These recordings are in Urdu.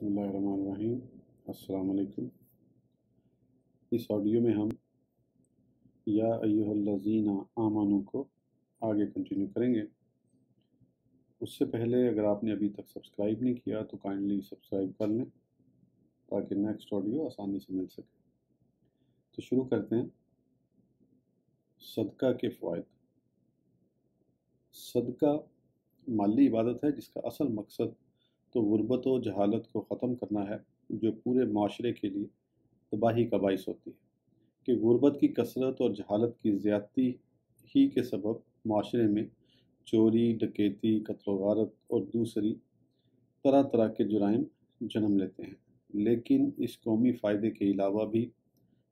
بسم اللہ الرحمن الرحیم۔ السلام علیکم۔ اس آڈیو میں ہم یا ایھا الذین آمنوا کو آگے کنٹینیو کریں گے۔ اس سے پہلے اگر آپ نے ابھی تک سبسکرائب نہیں کیا تو کائنڈلی سبسکرائب کر لیں تاکہ نیکسٹ آڈیو آسانی سے مل سکے۔ تو شروع کرتے ہیں۔ صدقہ کے فوائد۔ صدقہ مالی عبادت ہے جس کا اصل مقصد تو غربت و جہالت کو ختم کرنا ہے، جو پورے معاشرے کے لیے تباہی کا باعث ہوتی ہے کہ غربت کی کثرت اور جہالت کی زیادتی ہی کے سبب معاشرے میں چوری، ڈکیتی، قتل و غارت اور دوسری طرح طرح کے جرائم جنم لیتے ہیں۔ لیکن اس قومی فائدے کے علاوہ بھی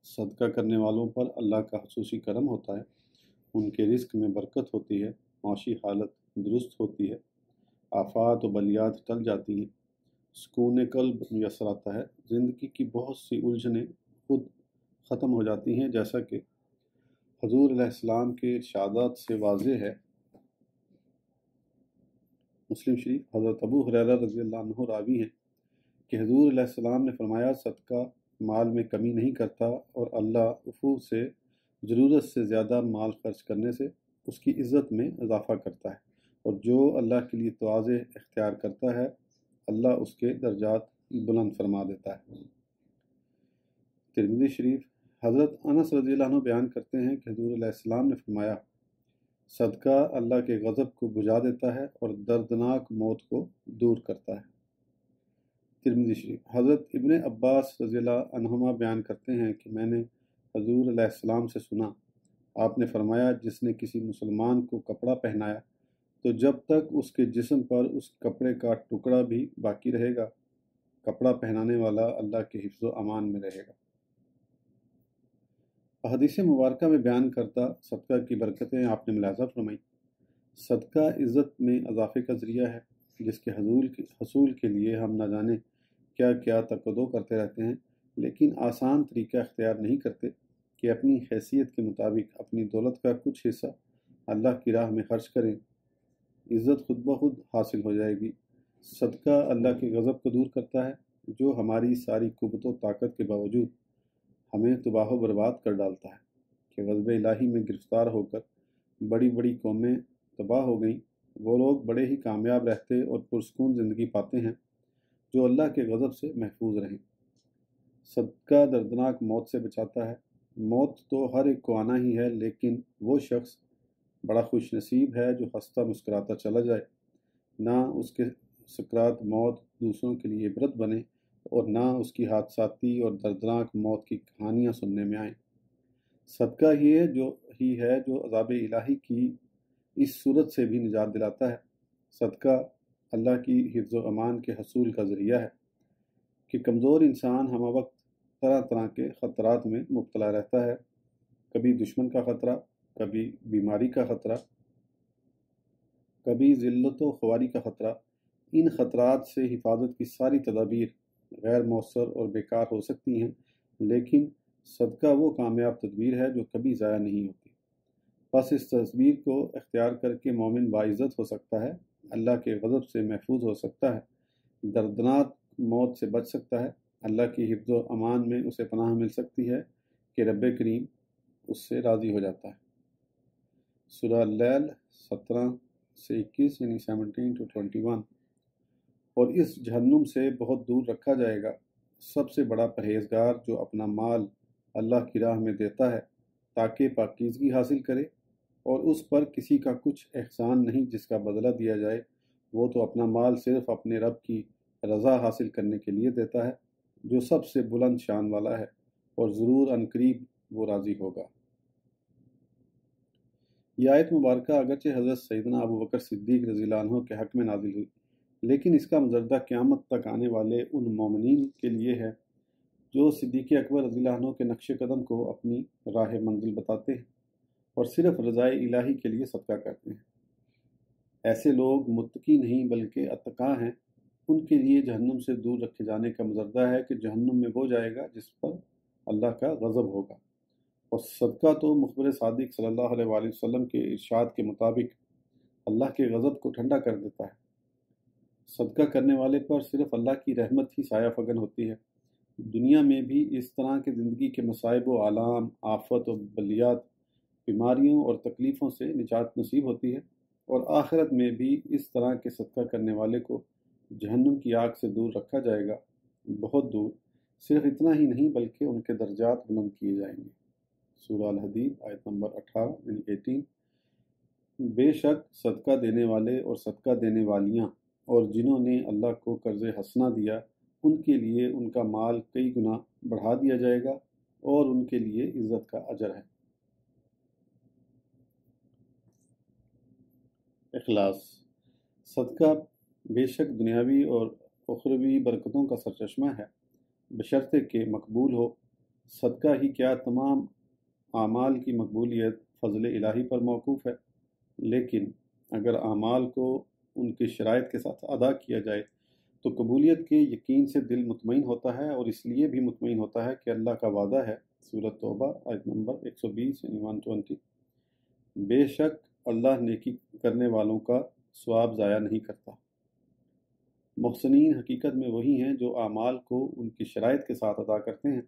صدقہ کرنے والوں پر اللہ کا خصوصی کرم ہوتا ہے، ان کے رزق میں برکت ہوتی ہے، معاشی حالت درست ہوتی ہے، آفات و بلیات ٹل جاتی ہیں، سکون قلب میسر آتا ہے، زندگی کی بہت سی الجھنیں خود ختم ہو جاتی ہیں، جیسا کہ حضور علیہ السلام کے ارشادات سے واضح ہے۔ مسلم شریف حضرت ابو ہریرہ رضی اللہ عنہ راوی ہیں کہ حضور علیہ السلام نے فرمایا، صدقہ مال میں کمی نہیں کرتا اور اللہ عفو سے ضرورت سے زیادہ مال خرچ کرنے سے اس کی عزت میں اضافہ کرتا ہے، اور جو اللہ کے لیے تواضع اختیار کرتا ہے اللہ اس کے درجات بلند فرما دیتا ہے۔ ترمذی شریف حضرت انس رضی اللہ عنہ بیان کرتے ہیں کہ حضور علیہ السلام نے فرمایا، صدقہ اللہ کے غضب کو بجھا دیتا ہے اور دردناک موت کو دور کرتا ہے۔ ترمذی شریف حضرت ابن عباس رضی اللہ عنہما بیان کرتے ہیں کہ میں نے حضور علیہ السلام سے سنا، آپ نے فرمایا، جس نے کسی مسلمان کو کپڑا پہنایا تو جب تک اس کے جسم پر اس کپڑے کا ٹکڑا بھی باقی رہے گا، کپڑا پہنانے والا اللہ کے حفظ و امان میں رہے گا۔ احادیث مبارکہ میں بیان کرتا صدقہ کی برکتیں آپ نے ملاحظہ فرمائی۔ صدقہ عزت میں اضافے کا ذریعہ ہے، جس کے حصول کے لیے ہم نہ جانے کیا کیا تقدو کرتے رہتے ہیں، لیکن آسان طریقہ اختیار نہیں کرتے کہ اپنی حیثیت کے مطابق اپنی دولت کا کچھ حصہ اللہ کی راہ میں خرچ کریں، عزت خود بخود حاصل ہو جائے گی۔ صدقہ اللہ کے غضب کو دور کرتا ہے، جو ہماری ساری قوت و طاقت کے باوجود ہمیں تباہ و برباد کر ڈالتا ہے کہ غضب الہی میں گرفتار ہو کر بڑی بڑی قومیں تباہ ہو گئیں۔ وہ لوگ بڑے ہی کامیاب رہتے اور پرسکون زندگی پاتے ہیں جو اللہ کے غضب سے محفوظ رہیں۔ صدقہ دردناک موت سے بچاتا ہے۔ موت تو ہر ایک کو آنا ہی ہے، لیکن وہ شخص بڑا خوش نصیب ہے جو ہنستا مسکراتا چلا جائے، نہ اس کے سکرات موت دوسروں کے لیے عبرت بنے اور نہ اس کی حادثاتی اور دردناک موت کی کہانیاں سننے میں آئیں۔ صدقہ ہی ہے جو عذاب الہی کی اس صورت سے بھی نجات دلاتا ہے۔ صدقہ اللہ کی حفظ و امان کے حصول کا ذریعہ ہے کہ کمزور انسان ہمہ وقت طرح طرح کے خطرات میں مبتلا رہتا ہے، کبھی دشمن کا خطرہ، کبھی بیماری کا خطرہ، کبھی ذلت و خواری کا خطرہ۔ ان خطرات سے حفاظت کی ساری تدابیر غیر مؤثر اور بیکار ہو سکتی ہیں، لیکن صدقہ وہ کامیاب تدبیر ہے جو کبھی ضائع نہیں ہوتی۔ بس اس تدبیر کو اختیار کر کے مومن باعزت ہو سکتا ہے، اللہ کے غضب سے محفوظ ہو سکتا ہے، دردناک موت سے بچ سکتا ہے، اللہ کی حفظ و امان میں اسے پناہ مل سکتی ہے کہ رب کریم اس سے راضی ہو جاتا ہے۔ سورہ اللیل 17 سے 21 یعنی 17 to 21۔ اور اس جہنم سے بہت دور رکھا جائے گا سب سے بڑا پرہیزگار جو اپنا مال اللہ کی راہ میں دیتا ہے تاکہ پاکیزگی حاصل کرے، اور اس پر کسی کا کچھ احسان نہیں جس کا بدلہ دیا جائے، وہ تو اپنا مال صرف اپنے رب کی رضا حاصل کرنے کے لیے دیتا ہے جو سب سے بلند شان والا ہے، اور ضرور عنقریب وہ راضی ہوگا۔ یہ آیت مبارکہ اگرچہ حضرت سیدنا ابو بکر صدیق رضی اللہ عنہ کے حق میں نازل ہوئی، لیکن اس کا مزردہ قیامت تک آنے والے ان مومنین کے لیے ہے جو صدیق اکبر رضی اللہ عنہ کے نقش قدم کو اپنی راہ منزل بتاتے ہیں اور صرف رضائے الہی کے لیے صدقہ کرتے ہیں۔ ایسے لوگ متقی نہیں بلکہ اتقا ہیں۔ ان کے لیے جہنم سے دور رکھے جانے کا مزردہ ہے کہ جہنم میں وہ جائے گا جس پر اللہ کا غضب ہوگا۔ اور صدقہ تو مخبر صادق صلی اللہ علیہ وآلہ وسلم کے ارشاد کے مطابق اللہ کے غضب کو ٹھنڈا کر دیتا ہے۔ صدقہ کرنے والے پر صرف اللہ کی رحمت ہی سایہ فگن ہوتی ہے۔ دنیا میں بھی اس طرح کے زندگی کے مصائب و آلام، آفت و بلیات، بیماریوں اور تکلیفوں سے نجات نصیب ہوتی ہے، اور آخرت میں بھی اس طرح کے صدقہ کرنے والے کو جہنم کی آگ سے دور رکھا جائے گا، بہت دور۔ صرف اتنا ہی نہیں بلکہ ان کے درجات بلند کیے جائیں گے۔ سورہ الحدید آیت نمبر 18 یعنی 18۔ بے شک صدقہ دینے والے اور صدقہ دینے والیاں اور جنہوں نے اللہ کو قرض حسنہ دیا، ان کے لیے ان کا مال کئی گنا بڑھا دیا جائے گا اور ان کے لیے عزت کا اجر ہے۔ اخلاص۔ صدقہ بے شک دنیاوی اور اخروی برکتوں کا سرچشمہ ہے، بشرطے کہ مقبول ہو۔ صدقہ ہی کیا تمام اعمال کی مقبولیت فضل الہی پر موقوف ہے، لیکن اگر اعمال کو ان کے شرائط کے ساتھ ادا کیا جائے تو قبولیت کے یقین سے دل مطمئن ہوتا ہے، اور اس لیے بھی مطمئن ہوتا ہے کہ اللہ کا وعدہ ہے۔ سورۃ توبہ آیت نمبر 120 یعنی 120۔ بے شک اللہ نیکی کرنے والوں کا ثواب ضائع نہیں کرتا۔ محسنین حقیقت میں وہی ہیں جو اعمال کو ان کی شرائط کے ساتھ ادا کرتے ہیں۔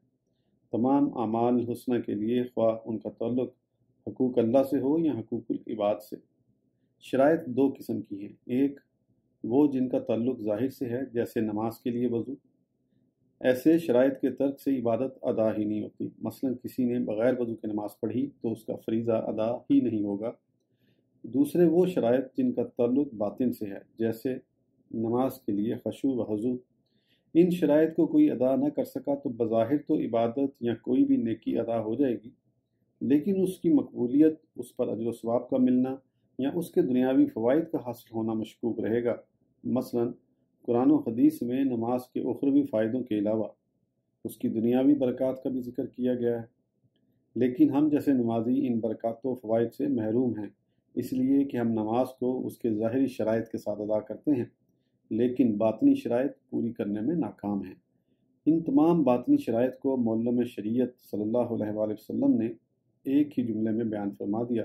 تمام اعمال حسنہ کے لیے خواہ ان کا تعلق حقوق اللہ سے ہو یا حقوق العباد سے۔ شرائط دو قسم کی ہیں، ایک وہ جن کا تعلق ظاہر سے ہے، جیسے نماز کے لیے وضو۔ ایسے شرائط کے ترک سے عبادت ادا ہی نہیں ہوتی۔ مثلا کسی نے بغیر وضو کے نماز پڑھی تو اس کا فریضہ ادا ہی نہیں ہوگا۔ دوسرے وہ شرائط جن کا تعلق باطن سے ہے، جیسے نماز کے لیے خشوع و خضوع۔ ان شرائط کو کوئی ادا نہ کر سکا تو بظاہر تو عبادت یا کوئی بھی نیکی ادا ہو جائے گی، لیکن اس کی مقبولیت، اس پر اجر و ثواب کا ملنا یا اس کے دنیاوی فوائد کا حاصل ہونا مشکوک رہے گا۔ مثلا قرآن و حدیث میں نماز کے اخروی فائدوں کے علاوہ اس کی دنیاوی برکات کا بھی ذکر کیا گیا ہے، لیکن ہم جیسے نمازی ان برکات و فوائد سے محروم ہیں، اس لیے کہ ہم نماز کو اس کے ظاہری شرائط کے ساتھ ادا کرتے ہیں لیکن باطنی شرائط پوری کرنے میں ناکام ہیں۔ ان تمام باطنی شرائط کو معلم شریعت صلی اللہ علیہ وآلہ وسلم نے ایک ہی جملے میں بیان فرما دیا: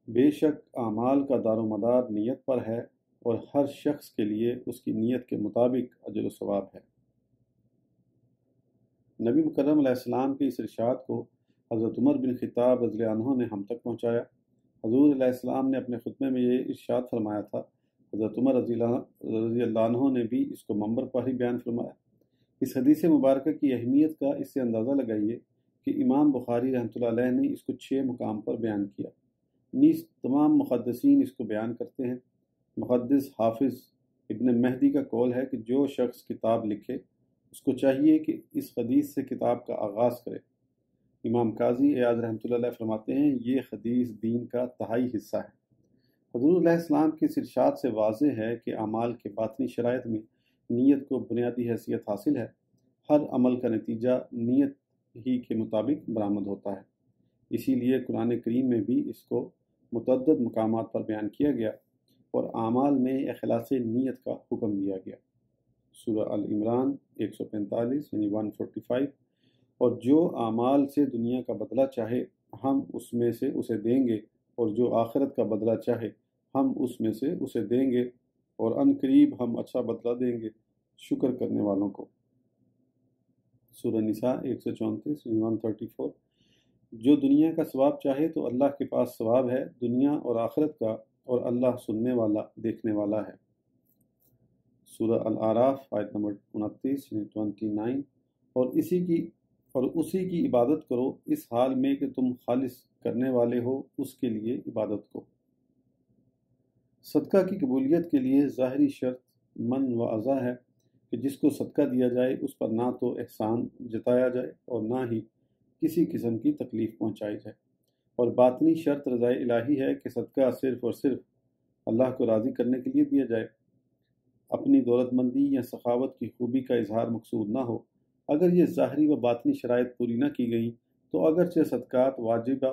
بے شک اعمال کا دار و مدار نیت پر ہے، اور ہر شخص کے لیے اس کی نیت کے مطابق اجر و ثواب ہے۔ نبی مکرم علیہ السلام کے اس ارشاد کو حضرت عمر بن خطاب رضی اللہ عنہ نے ہم تک پہنچایا۔ حضور علیہ السلام نے اپنے خطبے میں یہ ارشاد فرمایا تھا، حضرت عمر رضی اللہ عنہ نے بھی اس کو منبر پر ہی بیان فرمایا۔ اس حدیث مبارکہ کی اہمیت کا اس سے اندازہ لگائیے کہ امام بخاری رحمۃ اللہ علیہ نے اس کو 6 مقام پر بیان کیا۔ نیز تمام محدثین اس کو بیان کرتے ہیں۔ محدث حافظ ابن مہدی کا قول ہے کہ جو شخص کتاب لکھے اس کو چاہیے کہ اس حدیث سے کتاب کا آغاز کرے۔ امام قاضی ایاز رحمۃ اللہ علیہ فرماتے ہیں یہ حدیث دین کا تہائی حصہ ہے۔ حضور علیہ السلام کے اس ارشاد سے واضح ہے کہ اعمال کے باطنی شرائط میں نیت کو بنیادی حیثیت حاصل ہے۔ ہر عمل کا نتیجہ نیت ہی کے مطابق برآمد ہوتا ہے۔ اسی لیے قرآن کریم میں بھی اس کو متعدد مقامات پر بیان کیا گیا اور اعمال میں اخلاص نیت کا حکم دیا گیا۔ سورہ العمران 145 یعنی 145۔ اور جو اعمال سے دنیا کا بدلہ چاہے ہم اس میں سے اسے دیں گے، اور جو آخرت کا بدلہ چاہے ہم اس میں سے اسے دیں گے، اور ان قریب ہم اچھا بدلہ دیں گے شکر کرنے والوں کو۔ سورہ نساء 134 یعنی 134۔ جو دنیا کا ثواب چاہے تو اللہ کے پاس ثواب ہے دنیا اور آخرت کا، اور اللہ سننے والا دیکھنے والا ہے۔ سورہ الاعراف آیت نمبر 29 یعنی 29۔ اور اسی کی عبادت کرو اس حال میں کہ تم خالص کرنے والے ہو اس کے لیے عبادت کو۔ صدقہ کی قبولیت کے لیے ظاہری شرط من و اعضا ہے کہ جس کو صدقہ دیا جائے اس پر نہ تو احسان جتایا جائے اور نہ ہی کسی قسم کی تکلیف پہنچائی جائے، اور باطنی شرط رضا الہی ہے کہ صدقہ صرف اور صرف اللہ کو راضی کرنے کے لیے دیا جائے، اپنی دولت مندی یا سخاوت کی خوبی کا اظہار مقصود نہ ہو۔ اگر یہ ظاہری و باطنی شرائط پوری نہ کی گئی تو اگرچہ صدقات واجبہ،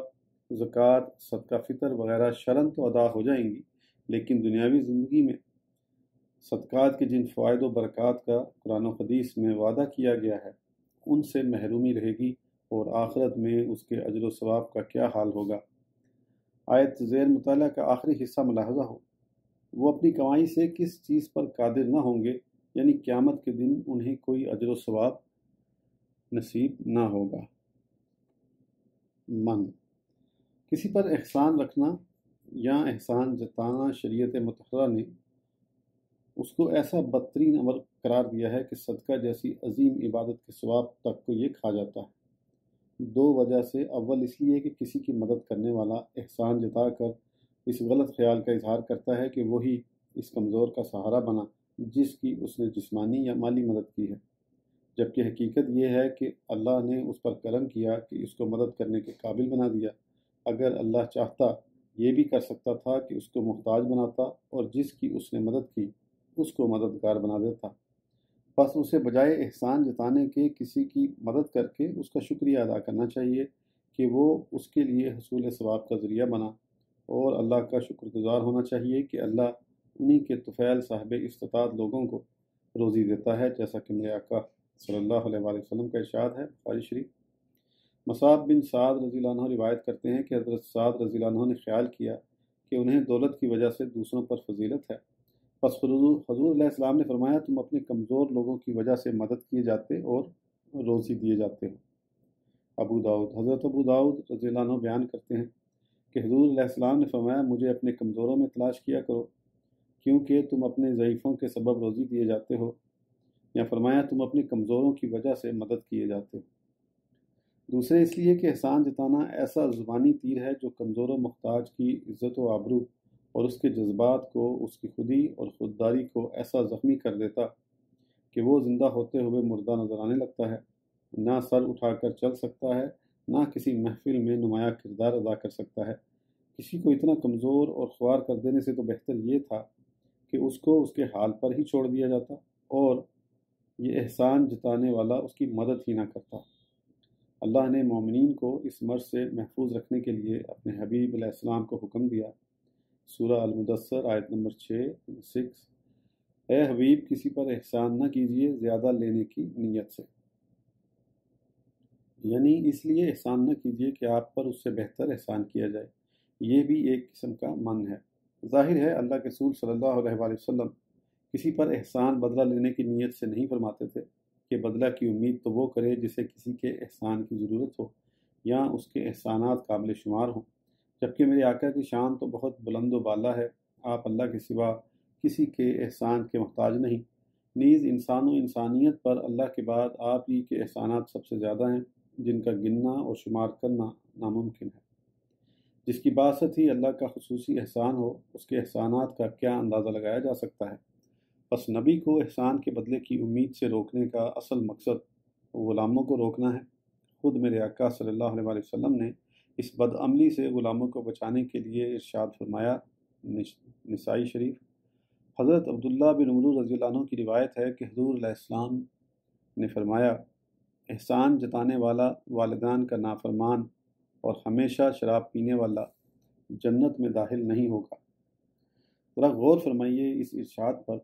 زکوٰۃ، صدقہ فطر وغیرہ شرعاً تو ادا ہو جائیں گی، لیکن دنیاوی زندگی میں صدقات کے جن فوائد و برکات کا قرآن و حدیث میں وعدہ کیا گیا ہے ان سے محرومی رہے گی، اور آخرت میں اس کے اجر و ثواب کا کیا حال ہوگا۔ آیت زیر مطالعہ کا آخری حصہ ملاحظہ ہو، وہ اپنی کمائی سے کس چیز پر قادر نہ ہوں گے، یعنی قیامت کے دن انہیں کوئی اجر و ثواب نصیب نہ ہوگا۔ کسی پر احسان رکھنا یا احسان جتانا شریعت مطہرہ نے اس کو ایسا بدترین عمل قرار دیا ہے کہ صدقہ جیسی عظیم عبادت کے ثواب تک کو یہ کھا جاتا ہے۔ 2 وجہ سے، اول اس لیے کہ کسی کی مدد کرنے والا احسان جتا کر اس غلط خیال کا اظہار کرتا ہے کہ وہی اس کمزور کا سہارا بنا جس کی اس نے جسمانی یا مالی مدد کی ہے، جبکہ حقیقت یہ ہے کہ اللہ نے اس پر کرم کیا کہ اس کو مدد کرنے کے قابل بنا دیا۔ اگر اللہ چاہتا یہ بھی کر سکتا تھا کہ اس کو محتاج بناتا اور جس کی اس نے مدد کی اس کو مددگار بنا دیتا۔ بس اسے بجائے احسان جتانے کے کسی کی مدد کر کے اس کا شکریہ ادا کرنا چاہیے کہ وہ اس کے لیے حصول ثواب کا ذریعہ بنا، اور اللہ کا شکر گزار ہونا چاہیے کہ اللہ انہی کے طفیل صاحب استطاعت لوگوں کو روزی دیتا ہے، جیسا کہ میرے آقا صلی اللہ علیہ وآلہ وسلم کا ارشاد ہے، بخاری شریف۔ مصعب بن سعد رضی اللہ عنہ روایت کرتے ہیں کہ حضرت سعد رضی اللہ عنہ نے خیال کیا کہ انہیں دولت کی وجہ سے دوسروں پر فضیلت ہے، پس حضور علیہ السلام نے فرمایا تم اپنے کمزور لوگوں کی وجہ سے مدد کیے جاتے اور روزی دیے جاتے ہو۔ ابو داؤد، حضرت ابو داؤد رضی اللہ عنہ بیان کرتے ہیں کہ حضور علیہ السلام نے فرمایا مجھے اپنے کمزوروں میں تلاش کیا کرو کیونکہ تم اپنے ضعیفوں کے سبب روزی دیے جاتے ہو، یا فرمایا تم اپنے کمزوروں کی وجہ سے مدد کیے جاتے ہو۔ دوسرے اس لیے کہ احسان جتانا ایسا زبانی تیر ہے جو کمزور و محتاج کی عزت و آبرو اور اس کے جذبات کو، اس کی خودی اور خودداری کو ایسا زخمی کر دیتا کہ وہ زندہ ہوتے ہوئے مردہ نظر آنے لگتا ہے، نہ سر اٹھا کر چل سکتا ہے، نہ کسی محفل میں نمایاں کردار ادا کر سکتا ہے۔ کسی کو اتنا کمزور اور خوار کر دینے سے تو بہتر یہ تھا کہ اس کو اس کے حال پر ہی چھوڑ دیا جاتا اور یہ احسان جتانے والا اس کی مدد ہی نہ کرتا۔ اللہ نے مومنین کو اس مرض سے محفوظ رکھنے کے لیے اپنے حبیب علیہ السلام کو حکم دیا۔ سورہ المدثر آیت نمبر 6 اے حبیب کسی پر احسان نہ کیجیے زیادہ لینے کی نیت سے، یعنی اس لیے احسان نہ کیجیے کہ آپ پر اس سے بہتر احسان کیا جائے، یہ بھی ایک قسم کا من ہے۔ ظاہر ہے اللہ کے رسول صلی اللہ علیہ وآلہ وسلم کسی پر احسان بدلہ لینے کی نیت سے نہیں فرماتے تھے کہ بدلہ کی امید تو وہ کرے جسے کسی کے احسان کی ضرورت ہو یا اس کے احسانات قابل شمار ہوں، جبکہ میرے آقا کی شان تو بہت بلند و بالا ہے، آپ اللہ کے سوا کسی کے احسان کے محتاج نہیں، نیز انسان و انسانیت پر اللہ کے بعد آپ ہی کے احسانات سب سے زیادہ ہیں جن کا گننا اور شمار کرنا ناممکن ہے۔ جس کی باسط ہی اللہ کا خصوصی احسان ہو اس کے احسانات کا کیا اندازہ لگایا جا سکتا ہے۔ بس نبی کو احسان کے بدلے کی امید سے روکنے کا اصل مقصد غلاموں کو روکنا ہے۔ خود میرے آقا صلی اللہ علیہ وآلہ وسلم نے اس بدعملی سے غلاموں کو بچانے کے لیے ارشاد فرمایا، نسائی شریف۔ حضرت عبداللہ بن عمر رضی اللہ عنہ کی روایت ہے کہ حضور علیہ السلام نے فرمایا احسان جتانے والا والدین کا نافرمان اور ہمیشہ شراب پینے والا جنت میں داخل نہیں ہوگا۔ ذرا غور فرمائیے اس ارشاد پر۔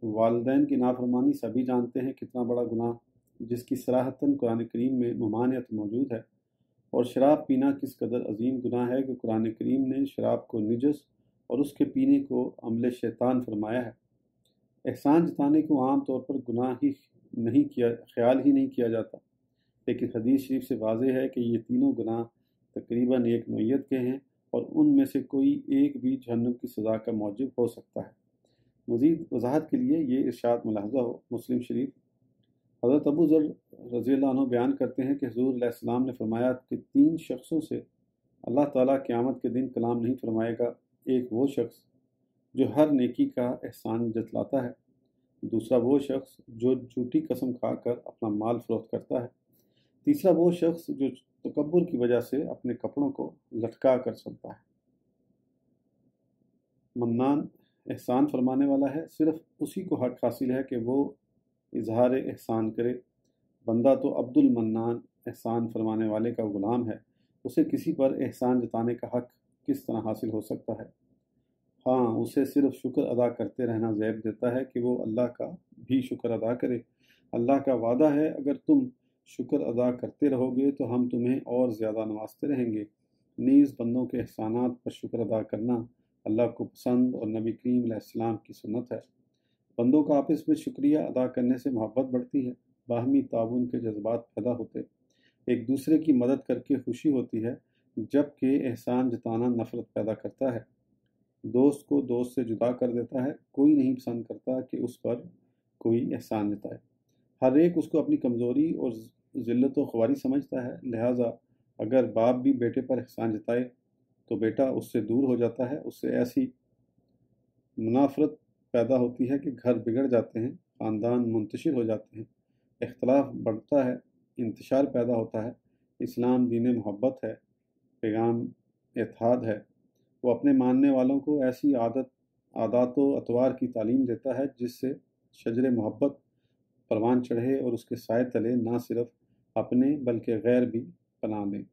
والدین کی نافرمانی سبھی جانتے ہیں کتنا بڑا گناہ جس کی صراحتاً قرآن کریم میں ممانعت موجود ہے، اور شراب پینا کس قدر عظیم گناہ ہے کہ قرآن کریم نے شراب کو نجس اور اس کے پینے کو عمل شیطان فرمایا ہے۔ احسان جتانے کو عام طور پر گناہ ہی خیال ہی نہیں کیا جاتا، لیکن حدیث شریف سے واضح ہے کہ یہ تینوں گناہ تقریباً ایک نوعیت کے ہیں اور ان میں سے کوئی ایک بھی جہنم کی سزا کا موجب ہو سکتا ہے۔ مزید وضاحت کے لیے یہ ارشاد ملاحظہ ہو، مسلم شریف۔ حضرت ابو ذر رضی اللہ عنہ بیان کرتے ہیں کہ حضور علیہ السلام نے فرمایا کہ 3 شخصوں سے اللہ تعالیٰ قیامت کے دن کلام نہیں فرمائے گا، ایک وہ شخص جو ہر نیکی کا احسان جتلاتا ہے، دوسرا وہ شخص جو جھوٹی قسم کھا کر اپنا مال فروخت کرتا ہے، تیسرا وہ شخص جو تکبر کی وجہ سے اپنے کپڑوں کو لٹکا کر چلتا ہے۔ منان احسان فرمانے والا ہے، صرف اسی کو حق حاصل ہے کہ وہ اظہار احسان کرے۔ بندہ تو عبد المنان احسان فرمانے والے کا غلام ہے، اسے کسی پر احسان جتانے کا حق کس طرح حاصل ہو سکتا ہے؟ ہاں، اسے صرف شکر ادا کرتے رہنا زیب دیتا ہے کہ وہ اللہ کا بھی شکر ادا کرے۔ اللہ کا وعدہ ہے اگر تم شکر ادا کرتے رہو گے تو ہم تمہیں اور زیادہ نوازتے رہیں گے۔ نیز بندوں کے احسانات پر شکر ادا کرنا اللہ کو پسند اور نبی کریم علیہ السلام کی سنت ہے۔ بندوں کا آپس میں شکریہ ادا کرنے سے محبت بڑھتی ہے، باہمی تعاون کے جذبات پیدا ہوتے، ایک دوسرے کی مدد کر کے خوشی ہوتی ہے، جبکہ احسان جتانا نفرت پیدا کرتا ہے، دوست کو دوست سے جدا کر دیتا ہے۔ کوئی نہیں پسند کرتا کہ اس پر کوئی احسان جتائے، ہر ایک اس کو اپنی کمزوری اور ذلت و خواری سمجھتا ہے، لہٰذا اگر باپ بھی بیٹے پر احسان جتائے تو بیٹا اس سے دور ہو جاتا ہے، اس سے ایسی منافرت پیدا ہوتی ہے کہ گھر بگڑ جاتے ہیں، خاندان منتشر ہو جاتے ہیں، اختلاف بڑھتا ہے، انتشار پیدا ہوتا ہے۔ اسلام دین محبت ہے، پیغام اتحاد ہے، وہ اپنے ماننے والوں کو ایسی عادات و اطوار کی تعلیم دیتا ہے جس سے شجر محبت پروان چڑھے اور اس کے سائے تلے نہ صرف اپنے بلکہ غیر بھی پناہ لیں۔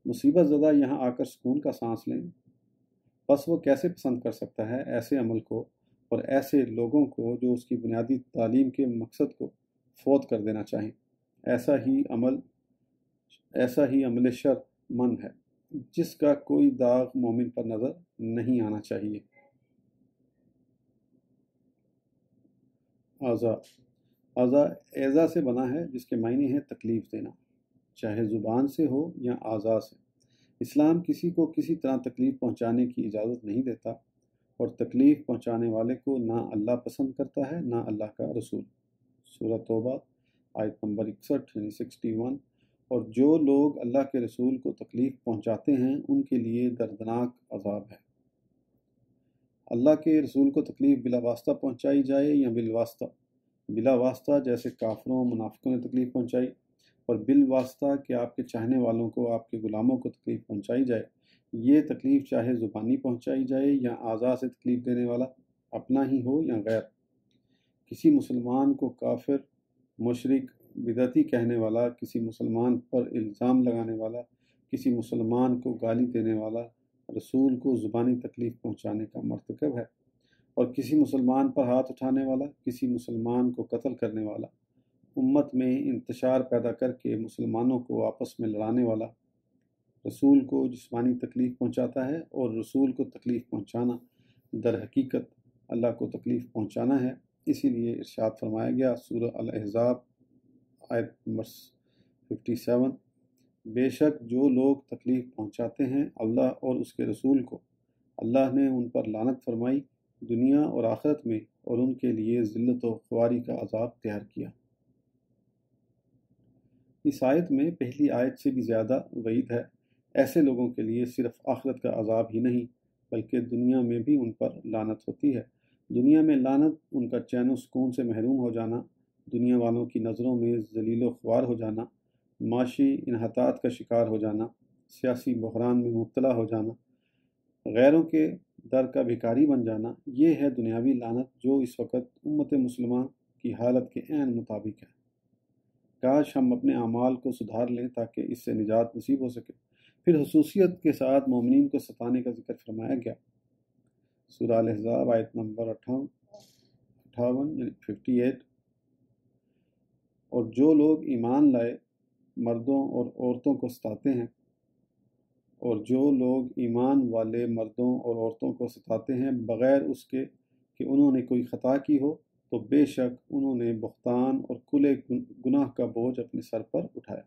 مصیبت زدہ یہاں آ کر سکون کا سانس لیں، بس وہ کیسے پسند کر سکتا ہے ایسے عمل کو اور ایسے لوگوں کو جو اس کی بنیادی تعلیم کے مقصد کو فوت کر دینا چاہیں۔ ایسا ہی عمل شر من ہے جس کا کوئی داغ مومن پر نظر نہیں آنا چاہیے۔ اعضا اعضا سے بنا ہے جس کے معنی ہے تکلیف دینا، چاہے زبان سے ہو یا اعضا سے۔ اسلام کسی کو کسی طرح تکلیف پہنچانے کی اجازت نہیں دیتا، اور تکلیف پہنچانے والے کو نہ اللہ پسند کرتا ہے نہ اللہ کا رسول۔ سورہ توبہ آیت نمبر 61 یعنی 61۔ اور جو لوگ اللہ کے رسول کو تکلیف پہنچاتے ہیں ان کے لیے دردناک عذاب ہے۔ اللہ کے رسول کو تکلیف بلا واسطہ پہنچائی جائے یا بالواسطہ، بلا واسطہ جیسے کافروں منافقوں نے تکلیف پہنچائی، اور بالواسطہ کہ آپ کے چاہنے والوں کو، آپ کے غلاموں کو تکلیف پہنچائی جائے۔ یہ تکلیف چاہے زبانی پہنچائی جائے یا اعضاء سے تکلیف دینے والا اپنا ہی ہو یا غیر۔ کسی مسلمان کو کافر، مشرک، بدعتی کہنے والا، کسی مسلمان پر الزام لگانے والا، کسی مسلمان کو گالی دینے والا رسول کو زبانی تکلیف پہنچانے کا مرتکب ہے، اور کسی مسلمان پر ہاتھ اٹھانے والا، کسی مسلمان کو قتل کرنے والا، امت میں انتشار پیدا کر کے مسلمانوں کو آپس میں لڑانے والا رسول کو جسمانی تکلیف پہنچاتا ہے، اور رسول کو تکلیف پہنچانا در حقیقت اللہ کو تکلیف پہنچانا ہے۔ اسی لیے ارشاد فرمایا گیا سورہ الاحزاب آیت نمبر 57، بے شک جو لوگ تکلیف پہنچاتے ہیں اللہ اور اس کے رسول کو، اللہ نے ان پر لعنت فرمائی دنیا اور آخرت میں، اور ان کے لیے ذلت و خواری کا عذاب تیار کیا۔ اس آیت میں پہلی آیت سے بھی زیادہ وعید ہے۔ ایسے لوگوں کے لیے صرف آخرت کا عذاب ہی نہیں بلکہ دنیا میں بھی ان پر لعنت ہوتی ہے۔ دنیا میں لعنت ان کا چین و سکون سے محروم ہو جانا، دنیا والوں کی نظروں میں ذلیل و خوار ہو جانا، معاشی انحطاط کا شکار ہو جانا، سیاسی بحران میں مبتلا ہو جانا، غیروں کے در کا بھکاری بن جانا، یہ ہے دنیاوی لعنت جو اس وقت امت مسلمہ کی حالت کے عین مطابق ہے۔ کاش ہم اپنے اعمال کو سدھار لیں تاکہ اس سے نجات نصیب ہو سکے۔ پھر خصوصیت کے ساتھ مومنین کو ستانے کا ذکر فرمایا گیا۔ سورہ الاحزاب آیت نمبر 58 یعنی 58، اور جو لوگ ایمان لائے مردوں اور عورتوں کو ستاتے ہیں، اور جو لوگ ایمان والے مردوں اور عورتوں کو ستاتے ہیں بغیر اس کے کہ انہوں نے کوئی خطا کی ہو، تو بے شک انہوں نے بہتان اور کھلے گناہ کا بوجھ اپنے سر پر اٹھایا۔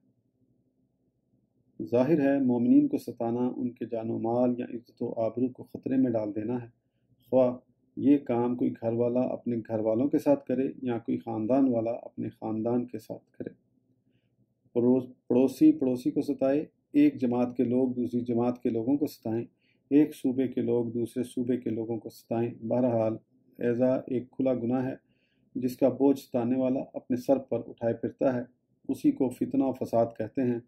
ظاہر ہے مومنین کو ستانا ان کے جان و مال یا عزت و آبرو کو خطرے میں ڈال دینا ہے، خواہ یہ کام کوئی گھر والا اپنے گھر والوں کے ساتھ کرے یا کوئی خاندان والا اپنے خاندان کے ساتھ کرے۔ پڑوسی کو ستائے، ایک جماعت کے لوگ دوسری جماعت کے لوگوں کو ستائیں، ایک صوبے کے لوگ دوسرے صوبے کے لوگوں کو ستائیں۔ بہرحال ایذا ایک کھلا گناہ ہے جس کا بوجھ ستانے والا اپنے سر پر اٹھائے پھرتا ہے، اسی کو فتنہ و فساد کہتے ہیں۔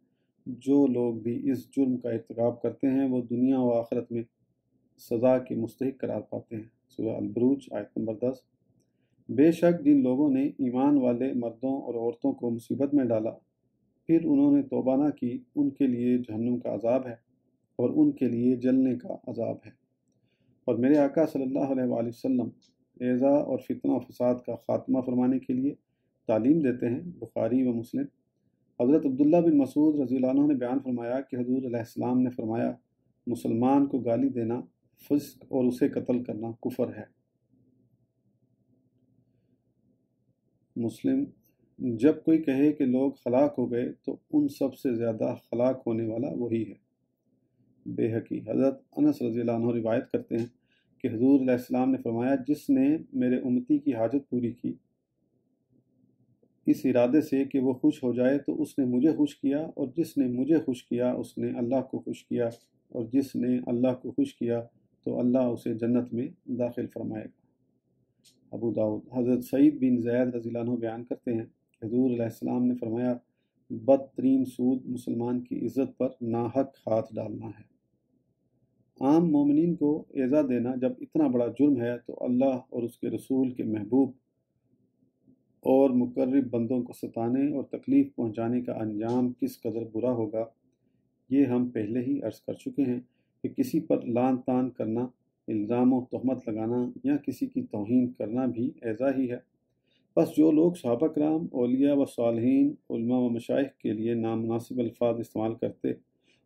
جو لوگ بھی اس جرم کا ارتکاب کرتے ہیں وہ دنیا و آخرت میں سزا کے مستحق قرار پاتے ہیں۔ سورہ البروج آیت نمبر 10۔ بے شک جن لوگوں نے ایمان والے مردوں اور عورتوں کو مصیبت میں ڈالا پھر انہوں نے توبہ نہ کی، ان کے لیے جہنم کا عذاب ہے اور ان کے لیے جلنے کا عذاب ہے۔ اور میرے آقا صلی اللہ علیہ وآلہ وسلم ایذا اور فتنہ و فساد کا خاتمہ فرمانے کے لیے تعلیم دیتے ہیں۔ بخاری و مسلم۔ حضرت عبداللہ بن مسعود رضی اللہ عنہ نے بیان فرمایا کہ حضور علیہ السلام نے فرمایا، مسلمان کو گالی دینا فسق اور اسے قتل کرنا کفر ہے۔ مسلم، جب کوئی کہے کہ لوگ ہلاک ہو گئے تو ان سب سے زیادہ ہلاک ہونے والا وہی ہے۔ بیہقی، حضرت انس رضی اللہ عنہ روایت کرتے ہیں کہ حضور علیہ السلام نے فرمایا، جس نے میرے امتی کی حاجت پوری کی اس ارادے سے کہ وہ خوش ہو جائے تو اس نے مجھے خوش کیا، اور جس نے مجھے خوش کیا اس نے اللہ کو خوش کیا، اور جس نے اللہ کو خوش کیا تو اللہ اسے جنت میں داخل فرمائے گا۔ ابو داؤد۔ حضرت سعید بن زید رضی اللہ عنہ بیان کرتے ہیں کہ حضور علیہ السلام نے فرمایا، بدترین سود مسلمان کی عزت پر ناحق ہاتھ ڈالنا ہے۔ عام مومنین کو ایذا دینا جب اتنا بڑا جرم ہے تو اللہ اور اس کے رسول کے محبوب اور مقرب بندوں کو ستانے اور تکلیف پہنچانے کا انجام کس قدر برا ہوگا، یہ ہم پہلے ہی عرض کر چکے ہیں کہ کسی پر لعن طعن کرنا، الزام و تہمت لگانا یا کسی کی توہین کرنا بھی ایذا ہی ہے۔ بس جو لوگ صحابہ کرام، اولیاء و صالحین، علماء و مشائخ کے لیے نامناسب الفاظ استعمال کرتے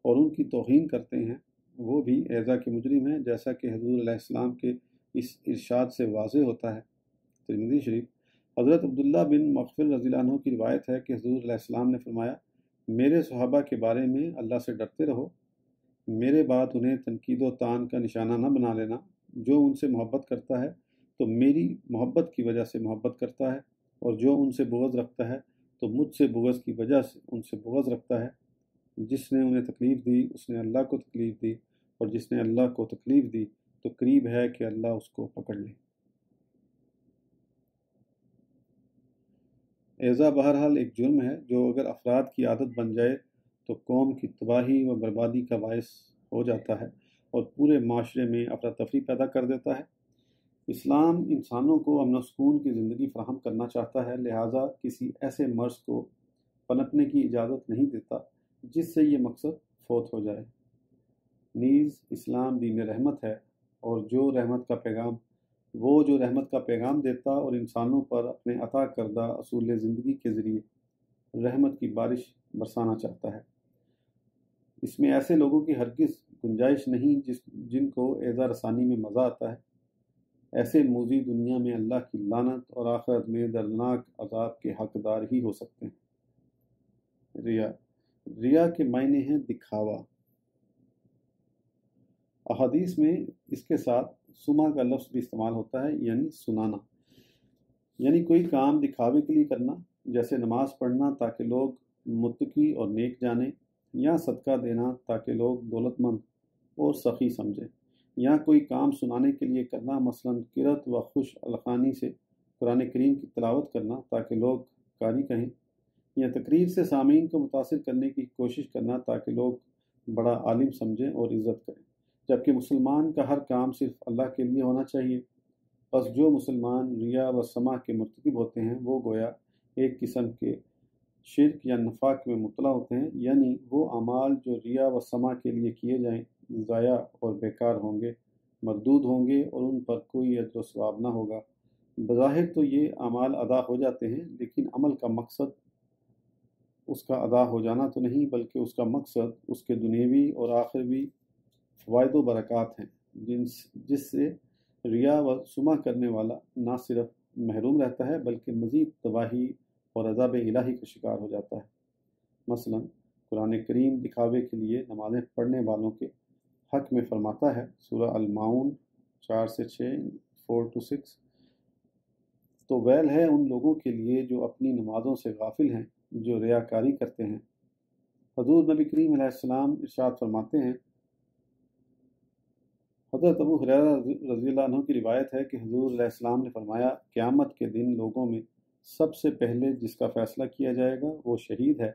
اور ان کی توہین کرتے ہیں، وہ بھی ایذا کے مجرم ہیں، جیسا کہ حضور علیہ السلام کے اس ارشاد سے واضح ہوتا ہے۔ ترمذی شریف۔ حضرت عبداللہ بن مغفر رضی اللہ عنہ کی روایت ہے کہ حضور علیہ السلام نے فرمایا، میرے صحابہ کے بارے میں اللہ سے ڈرتے رہو، میرے بعد انہیں تنقید و طعن کا نشانہ نہ بنا لینا۔ جو ان سے محبت کرتا ہے تو میری محبت کی وجہ سے محبت کرتا ہے، اور جو ان سے بغض رکھتا ہے تو مجھ سے بغض کی وجہ سے ان سے بغض رکھتا ہے۔ جس نے انہیں تکلیف دی اس نے اللہ کو تکلیف دی، اور جس نے اللہ کو تکلیف دی تو قریب ہے کہ اللہ اس کو پکڑ لے۔ ایذا بہرحال ایک جرم ہے جو اگر افراد کی عادت بن جائے تو قوم کی تباہی و بربادی کا باعث ہو جاتا ہے اور پورے معاشرے میں افراتفری پیدا کر دیتا ہے۔ اسلام انسانوں کو امن و سکون کی زندگی فراہم کرنا چاہتا ہے، لہٰذا کسی ایسے مرض کو پنپنے کی اجازت نہیں دیتا جس سے یہ مقصد فوت ہو جائے۔ نیز اسلام دین رحمت ہے، اور جو رحمت کا پیغام دیتا اور انسانوں پر اپنے عطا کردہ اصول زندگی کے ذریعے رحمت کی بارش برسانا چاہتا ہے۔ اس میں ایسے لوگوں کی ہرگز گنجائش نہیں جن کو ایذا رسانی میں مزہ آتا ہے۔ ایسے موذی دنیا میں اللہ کی لعنت اور آخرت میں دردناک عذاب کے حقدار ہی ہو سکتے ہیں۔ ریا کے معنی ہیں دکھاوا۔ احادیث میں اس کے ساتھ سما کا لفظ بھی استعمال ہوتا ہے، یعنی سنانا، یعنی کوئی کام دکھاوے کے لیے کرنا، جیسے نماز پڑھنا تاکہ لوگ متقی اور نیک جانیں، یا صدقہ دینا تاکہ لوگ دولت مند اور سخی سمجھیں، یا کوئی کام سنانے کے لیے کرنا، مثلا قرأت و خوش الخوانی سے قرآن کریم کی تلاوت کرنا تاکہ لوگ قاری کہیں، یا تقریر سے سامعین کو متاثر کرنے کی کوشش کرنا تاکہ لوگ بڑا عالم سمجھیں اور عزت کریں، جبکہ مسلمان کا ہر کام صرف اللہ کے لیے ہونا چاہیے۔ بس جو مسلمان ریا و سما کے مرتکب ہوتے ہیں وہ گویا ایک قسم کے شرک یا نفاق میں مبتلا ہوتے ہیں، یعنی وہ اعمال جو ریا و سما کے لیے کیے جائیں ضائع اور بیکار ہوں گے، مردود ہوں گے، اور ان پر کوئی اجر و ثواب نہ ہوگا۔ بظاہر تو یہ اعمال ادا ہو جاتے ہیں، لیکن عمل کا مقصد اس کا ادا ہو جانا تو نہیں، بلکہ اس کا مقصد اس کے دنیوی اور آخروی فوائد و برکات ہیں، جس سے ریا و سما کرنے والا نہ صرف محروم رہتا ہے بلکہ مزید تباہی اور عذاب الہی کا شکار ہو جاتا ہے۔ مثلا قرآن کریم دکھاوے کے لیے نمازیں پڑھنے والوں کے حق میں فرماتا ہے، سورہ الماؤن 4-6، 4-6، تو ویل ہے ان لوگوں کے لیے جو اپنی نمازوں سے غافل ہیں، جو ریاکاری کرتے ہیں۔ حضور نبی کریم علیہ السلام ارشاد فرماتے ہیں، حضرت ابو ہریرہ رضی اللہ عنہ کی روایت ہے کہ حضور علیہ السلام نے فرمایا، قیامت کے دن لوگوں میں سب سے پہلے جس کا فیصلہ کیا جائے گا وہ شہید ہے۔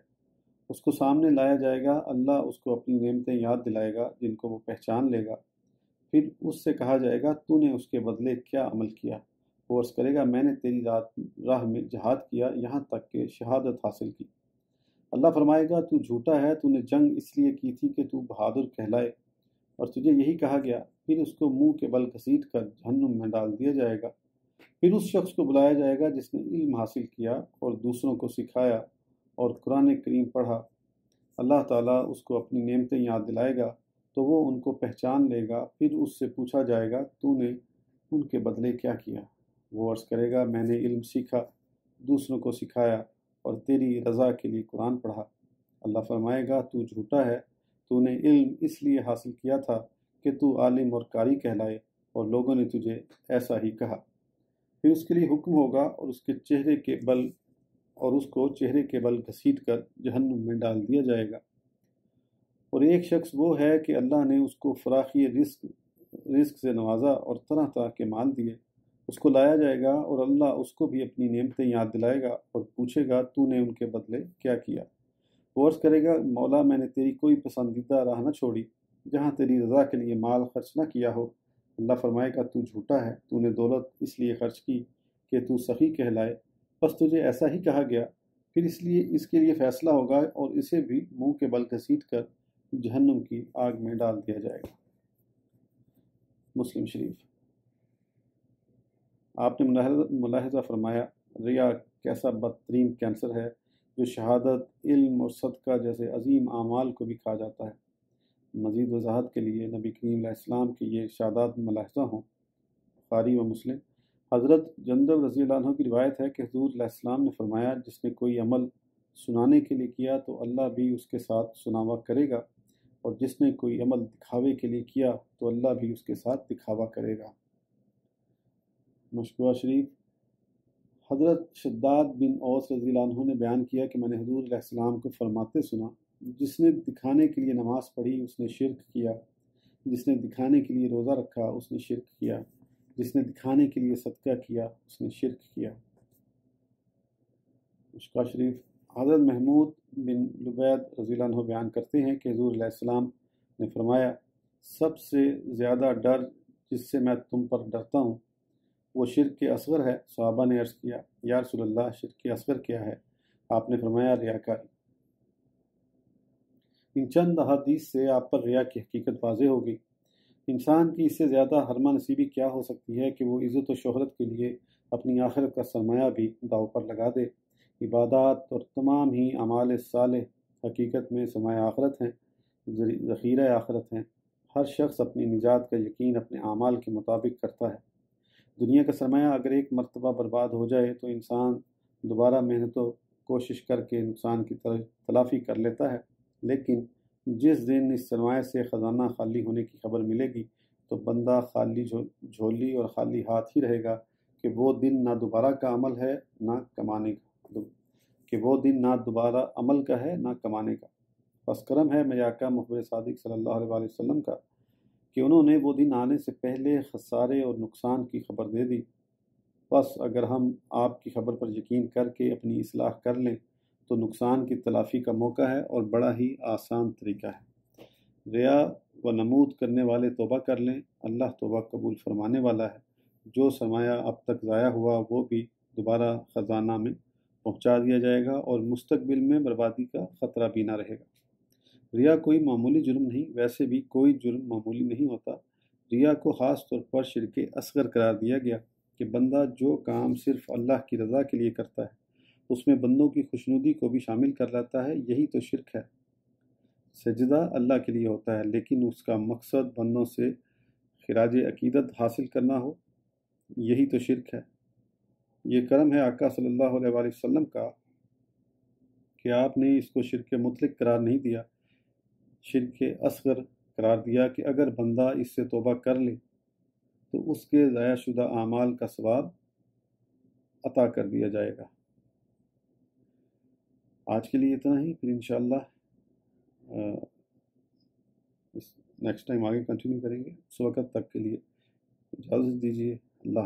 اس کو سامنے لایا جائے گا، اللہ اس کو اپنی نعمتیں یاد دلائے گا جن کو وہ پہچان لے گا۔ پھر اس سے کہا جائے گا، تو نے اس کے بدلے کیا عمل کیا؟ وہ عرض کرے گا، میں نے تیری راہ میں جہاد کیا یہاں تک کہ شہادت حاصل کی۔ اللہ فرمائے گا، تو جھوٹا ہے، تو نے جنگ اس لیے کی تھی کہ تو بہادر کہلائے اور تجھے یہی کہا گیا۔ پھر اس کو منہ کے بل گھسیٹ کر جہنم میں ڈال دیا جائے گا۔ پھر اس شخص کو بلایا جائے گا جس نے علم حاصل کیا اور دوسروں کو سکھایا اور قرآن کریم پڑھا۔ اللہ تعالیٰ اس کو اپنی نعمتیں یاد دلائے گا تو وہ ان کو پہچان لے گا، پھر اس سے پوچھا جائے گا تو نے ان کے بدلے کیا کیا؟ وہ عرض کرے گا میں نے علم سیکھا، دوسروں کو سکھایا اور تیری رضا کے لیے قرآن پڑھا۔ اللہ فرمائے گا تو جھوٹا ہے، تو نے علم اس لیے حاصل کیا تھا کہ تو عالم اور قاری کہلائے اور لوگوں نے تجھے ایسا ہی کہا۔ پھر اس کے لیے حکم ہوگا اور اس کو چہرے کے بل گھسیٹ کر جہنم میں ڈال دیا جائے گا۔ اور ایک شخص وہ ہے کہ اللہ نے اس کو فراخی رزق سے نوازا اور طرح طرح کے مال دیے۔ اس کو لایا جائے گا اور اللہ اس کو بھی اپنی نعمتیں یاد دلائے گا اور پوچھے گا تو نے ان کے بدلے کیا کیا؟ وہ عرض کرے گا مولا میں نے تیری کوئی پسندیدہ راہ نہ چھوڑی جہاں تیری رضا کے لیے مال خرچ نہ کیا ہو۔ اللہ فرمائے گا تو جھوٹا ہے، تو نے دولت اس لیے خرچ کی کہ تو سخی کہلائے، بس تجھے ایسا ہی کہا گیا۔ پھر اس کے لیے فیصلہ ہوگا اور اسے بھی منہ کے بل گھسیٹ کر جہنم کی آگ میں ڈال دیا جائے گا۔ مسلم شریف۔ آپ نے ملاحظہ فرمایا ریا کیسا بدترین کینسر ہے جو شہادت، علم اور صدقہ جیسے عظیم اعمال کو بھی کھا جاتا ہے۔ مزید وضاحت کے لیے نبی کریم علیہ السلام کے یہ ارشادات ملاحظہ ہوں۔ بخاری و مسلم۔ حضرت جندب رضی اللہ عنہ کی روایت ہے کہ حضور علیہ السلام نے فرمایا جس نے کوئی عمل سنانے کے لیے کیا تو اللہ بھی اس کے ساتھ سناوا کرے گا، اور جس نے کوئی عمل دکھاوے کے لیے کیا تو اللہ بھی اس کے ساتھ دکھاوا کرے گا۔ مشکوہ شریف۔ حضرت شداد بن اوس رضی اللہ عنہ نے بیان کیا کہ میں نے حضور علیہ السلام کو فرماتے سنا جس نے دکھانے کے لیے نماز پڑھی اس نے شرک کیا، جس نے دکھانے کے لیے روزہ رکھا اس نے شرک کیا، جس نے دکھانے کے لیے صدقہ کیا اس نے شرک کیا۔ مشکوہ شریف۔ حضرت محمود بن لبید رضی اللہ عنہ بیان کرتے ہیں کہ حضور علیہ السلام نے فرمایا سب سے زیادہ ڈر جس سے میں تم پر ڈرتا ہوں وہ شرک اصغر ہے۔ صحابہ نے عرض کیا یا رسول اللہ شرک اصغر کیا ہے؟ آپ نے فرمایا ریاکاری۔ ان چند احادیث سے آپ پر ریا کی حقیقت واضح ہوگی۔ انسان کی اس سے زیادہ حرمہ نصیبی کیا ہو سکتی ہے کہ وہ عزت و شہرت کے لیے اپنی آخرت کا سرمایہ بھی داؤ پر لگا دے۔ عبادات اور تمام ہی اعمال صالح حقیقت میں سرمایہ آخرت ہیں، ذخیرہ آخرت ہیں۔ ہر شخص اپنی نجات کا یقین اپنے اعمال کے مطابق کرتا ہے۔ دنیا کا سرمایہ اگر ایک مرتبہ برباد ہو جائے تو انسان دوبارہ محنت و کوشش کر کے نقصان کی تلافی کر لیتا ہے، لیکن جس دن اس سرمایہ سے خزانہ خالی ہونے کی خبر ملے گی تو بندہ خالی جھولی اور خالی ہاتھ ہی رہے گا کہ وہ دن نہ دوبارہ کا عمل ہے نہ کمانے کا عمل کا ہے نہ کمانے کا۔ بس کرم ہے میرے آقا محمد صادق صلی اللہ علیہ وسلم کا کہ انہوں نے وہ دن آنے سے پہلے خسارے اور نقصان کی خبر دے دی۔ بس اگر ہم آپ کی خبر پر یقین کر کے اپنی اصلاح کر لیں تو نقصان کی تلافی کا موقع ہے اور بڑا ہی آسان طریقہ ہے۔ ریا و نمود کرنے والے توبہ کر لیں، اللہ توبہ قبول فرمانے والا ہے۔ جو سرمایہ اب تک ضائع ہوا وہ بھی دوبارہ خزانہ میں پہنچا دیا جائے گا اور مستقبل میں بربادی کا خطرہ بھی نہ رہے گا۔ ریا کوئی معمولی جرم نہیں، ویسے بھی کوئی جرم معمولی نہیں ہوتا۔ ریا کو خاص طور پر شرک اصغر قرار دیا گیا کہ بندہ جو کام صرف اللہ کی رضا کے لیے کرتا ہے اس میں بندوں کی خوشنودی کو بھی شامل کر لیتا ہے، یہی تو شرک ہے۔ سجدہ اللہ کے لیے ہوتا ہے لیکن اس کا مقصد بندوں سے خراج عقیدت حاصل کرنا ہو، یہی تو شرک ہے۔ یہ کرم ہے آقا صلی اللہ علیہ وآلہ وسلم کا کہ آپ نے اس کو شرک مطلق قرار نہیں دیا، شرک اصغر قرار دیا کہ اگر بندہ اس سے توبہ کر لے تو اس کے ضائع شدہ اعمال کا ثواب عطا کر دیا جائے گا۔ آج کے لیے اتنا ہی، پھر انشاءاللہ نیکسٹ ٹائم آگے کنٹینیو کریں گے۔ اس وقت تک کے لیے اجازت دیجیے۔ اللہ